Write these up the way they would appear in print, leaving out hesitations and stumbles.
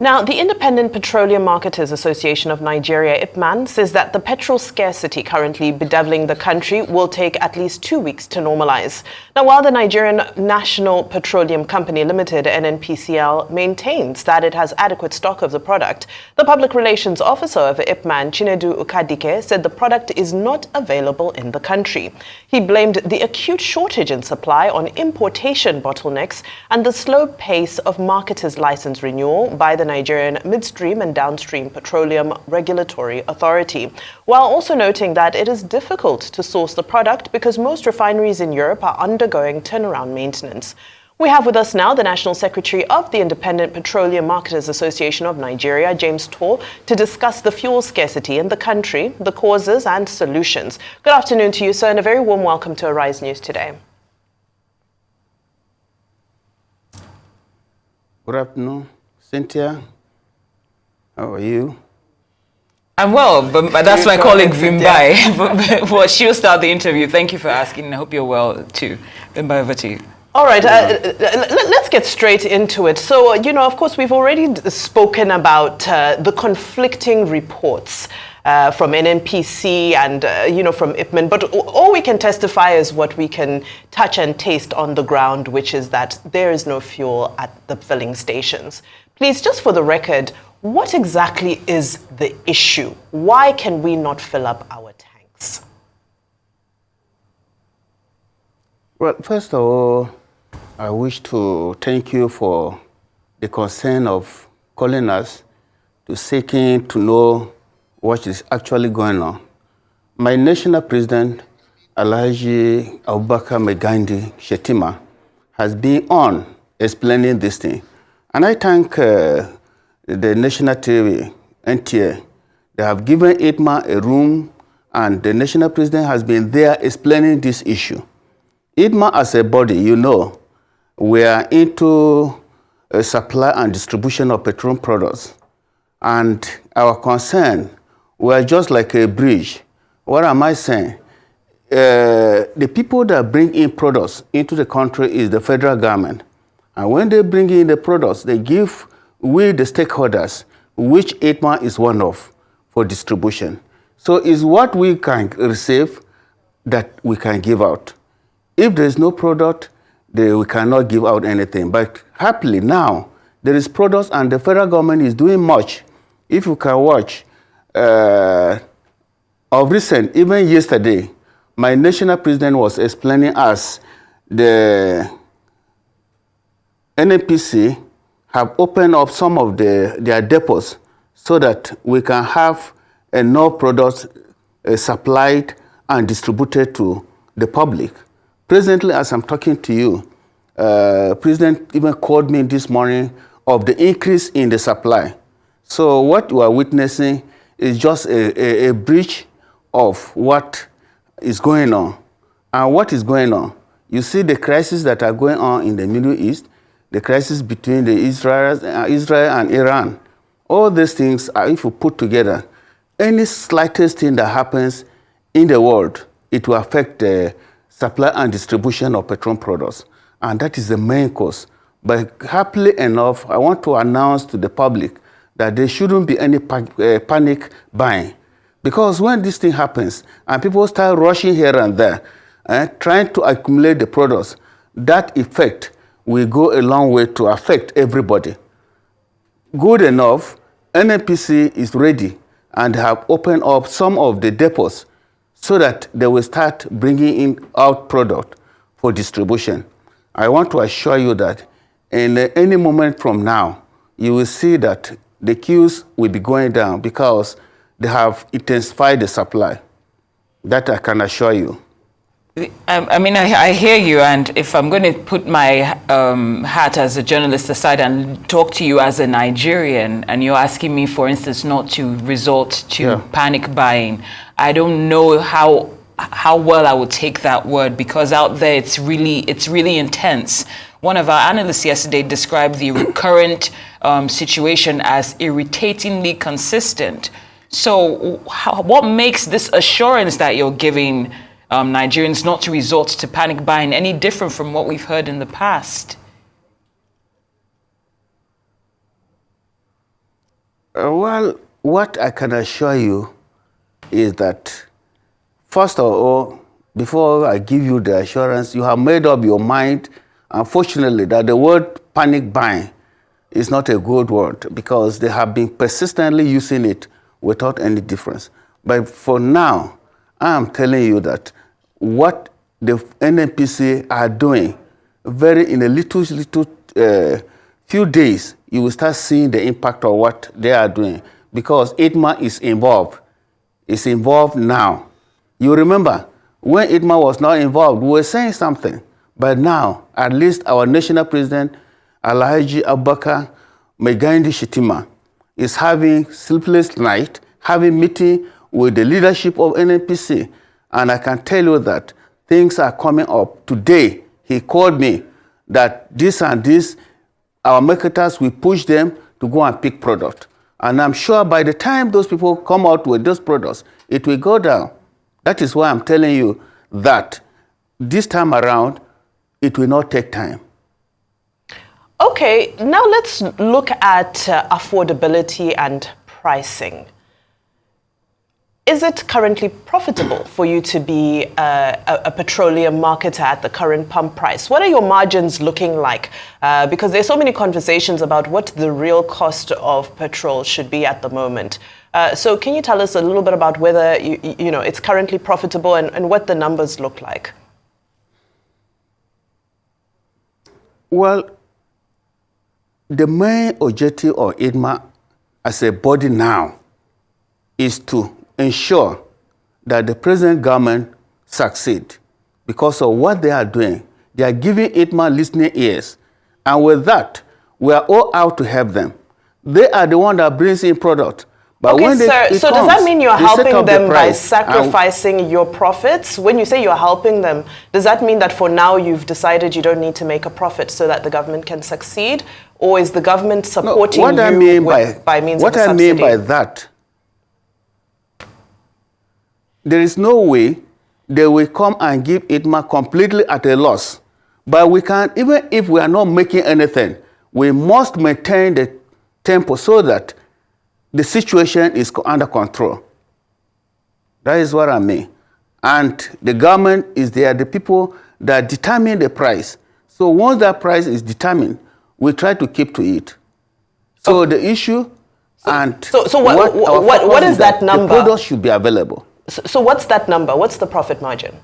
Now, the Independent Petroleum Marketers Association of Nigeria, IPMAN, says that the petrol scarcity currently bedeviling the country will take at least 2 weeks to normalize. Now, while the Nigerian National Petroleum Company Limited, NNPCL, maintains that it has adequate stock of the product, the Public Relations Officer of IPMAN, Chinedu Ukadike, said the product is not available in the country. He blamed the acute shortage in supply on importation bottlenecks and the slow pace of marketers' license renewal by the Nigerian Midstream and Downstream Petroleum Regulatory Authority, while also noting that it is difficult to source the product because most refineries in Europe are undergoing turnaround maintenance. We have with us now the National Secretary of the Independent Petroleum Marketers Association of Nigeria, James Tor, to discuss the fuel scarcity in the country, the causes and solutions. Good afternoon to you, sir, and a very warm welcome to Arise News today. Good afternoon, Cynthia. How are you? I'm well, but that's my colleague Vimbai. But she'll start the interview. Thank you for asking, and I hope you're well too. Vimbai, over to you. All right, let's get straight into it. So, of course, we've already spoken about the conflicting reports from NNPC and, from IPMAN. But all we can testify is what we can touch and taste on the ground, which is that there is no fuel at the filling stations. Please, just for the record, what exactly is the issue? Why can we not fill up our tanks? Well, first of all, I wish to thank you for the concern of calling us to seeking to know what is actually going on. My national president, Alhaji Abubakar Megandi Shetima, has been on explaining this thing. And I thank the national TV, NTA. They have given IPMAN a room, and the national president has been there explaining this issue. IPMAN as a body, we are into a supply and distribution of petroleum products. And our concern, we are just like a bridge. What am I saying? The people that bring in products into the country is the federal government. And when they bring in the products, they give we the stakeholders, which IPMAN is one of, for distribution. So it's what we can receive that we can give out. If there is no product, we cannot give out anything. But happily now, there is products and the federal government is doing much. If you can watch, of recent, even yesterday, my national president was explaining us the NNPC have opened up some of their depots so that we can have enough products supplied and distributed to the public. Presently, as I'm talking to you, President even called me this morning of the increase in the supply. So what we are witnessing is just a breach of what is going on. And what is going on? You see the crises that are going on in the Middle East, the crisis between Israel and Iran. All these things, if you put together, any slightest thing that happens in the world, it will affect the supply and distribution of petroleum products. And that is the main cause. But happily enough, I want to announce to the public that there shouldn't be any panic buying. Because when this thing happens and people start rushing here and there, trying to accumulate the products, that effect will go a long way to affect everybody. Good enough, NNPC is ready and have opened up some of the depots so that they will start bringing in out product for distribution. I want to assure you that in any moment from now, you will see that the queues will be going down because they have intensified the supply. That I can assure you. I hear you, and if I'm going to put my hat as a journalist aside and talk to you as a Nigerian, and you're asking me, for instance, not to resort to panic buying, I don't know how well I would take that word, because out there it's really intense. One of our analysts yesterday described the current situation as irritatingly consistent. So what makes this assurance that you're giving Nigerians not to resort to panic buying any different from what we've heard in the past? Well, what I can assure you is that, first of all, before I give you the assurance, you have made up your mind, unfortunately, that the word panic buying is not a good word because they have been persistently using it without any difference. But for now, I am telling you that what the NNPC are doing, in a little few days, you will start seeing the impact of what they are doing because ITMA is involved. It's involved now. You remember, when ITMA was not involved, we were saying something. But now, at least our national president, Alhaji Abubakar Megandi Shitima, is having sleepless night, having meeting with the leadership of NNPC. And I can tell you that things are coming up. Today, he called me that this and this, our marketers will push them to go and pick product. And I'm sure by the time those people come out with those products, it will go down. That is why I'm telling you that this time around, it will not take time. Okay, now let's look at affordability and pricing. Is it currently profitable for you to be a petroleum marketer at the current pump price? What are your margins looking like? Because there's so many conversations about what the real cost of petrol should be at the moment. So can you tell us a little bit about whether you know it's currently profitable and what the numbers look like? Well, the main objective of ITMA as a body now is to ensure that the present government succeed because of what they are doing. They are giving ITMA listening ears. And with that, we are all out to help them. They are the one that brings in product. But okay, when sir, so does that mean you're helping them by price, sacrificing your profits? When you say you're helping them, does that mean that for now you've decided you don't need to make a profit so that the government can succeed? Or is the government supporting what you I mean by means what of a I subsidy? mean by that, there is no way they will come and give ITMA completely at a loss. But we can, even if we are not making anything, we must maintain the tempo so that the situation is under control. That is what I mean. And the government is there, the people that determine the price. So once that price is determined, we try to keep to it. So the issue what is that number? The product should be available. So what's that number? What's the profit margin?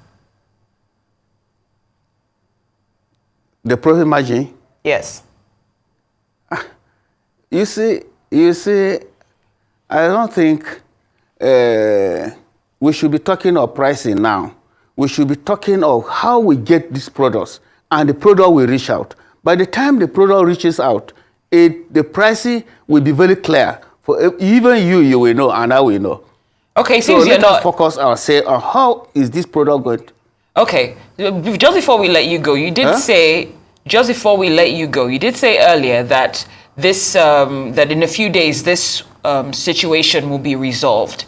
The profit margin? Yes. You see, I don't think we should be talking of pricing now. We should be talking of how we get these products, and the product will reach out. By the time the product reaches out, the pricing will be very clear. For even you will know, and I will know. Okay, so let us focus ourselves on how is this product going to... Okay, just before we let you go, you did say, you did say earlier that this, that in a few days, this situation will be resolved.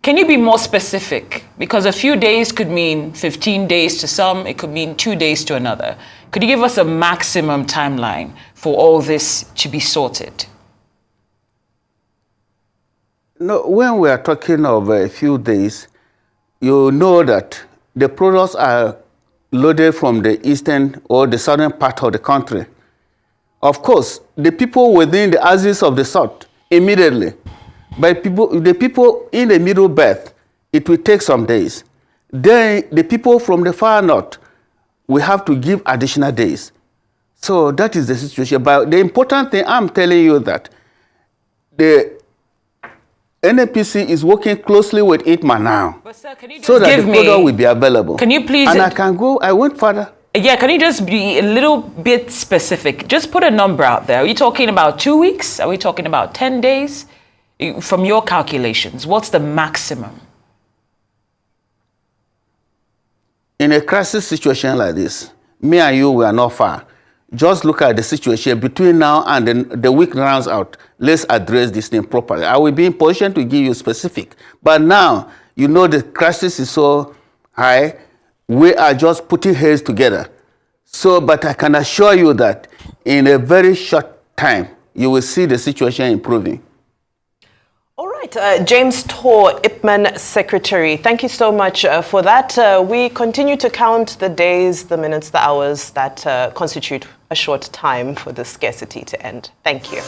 Can you be more specific? Because a few days could mean 15 days to some, it could mean 2 days to another. Could you give us a maximum timeline for all this to be sorted? No, when we are talking of a few days, you know that the products are loaded from the eastern or the southern part of the country. Of course, the people within the axis of the south, immediately. But the people in the middle belt, it will take some days. Then the people from the far north, we have to give additional days. So that is the situation. But the important thing, I'm telling you that the NNPC is working closely with ITMA now. But sir, can you just so that the product will be available. Can you please... And I went further. Yeah, can you just be a little bit specific? Just put a number out there. Are you talking about 2 weeks? Are we talking about 10 days? From your calculations, what's the maximum? In a crisis situation like this, me and you, we are not far. Just look at the situation between now and the week rounds out. Let's address this thing properly. I will be in position to give you specific. But now, you know the crisis is so high, we are just putting heads together. So, but I can assure you that in a very short time, you will see the situation improving. Right, James Tor, IPMAN Secretary, thank you so much for that. We continue to count the days, the minutes, the hours that constitute a short time for the scarcity to end. Thank you.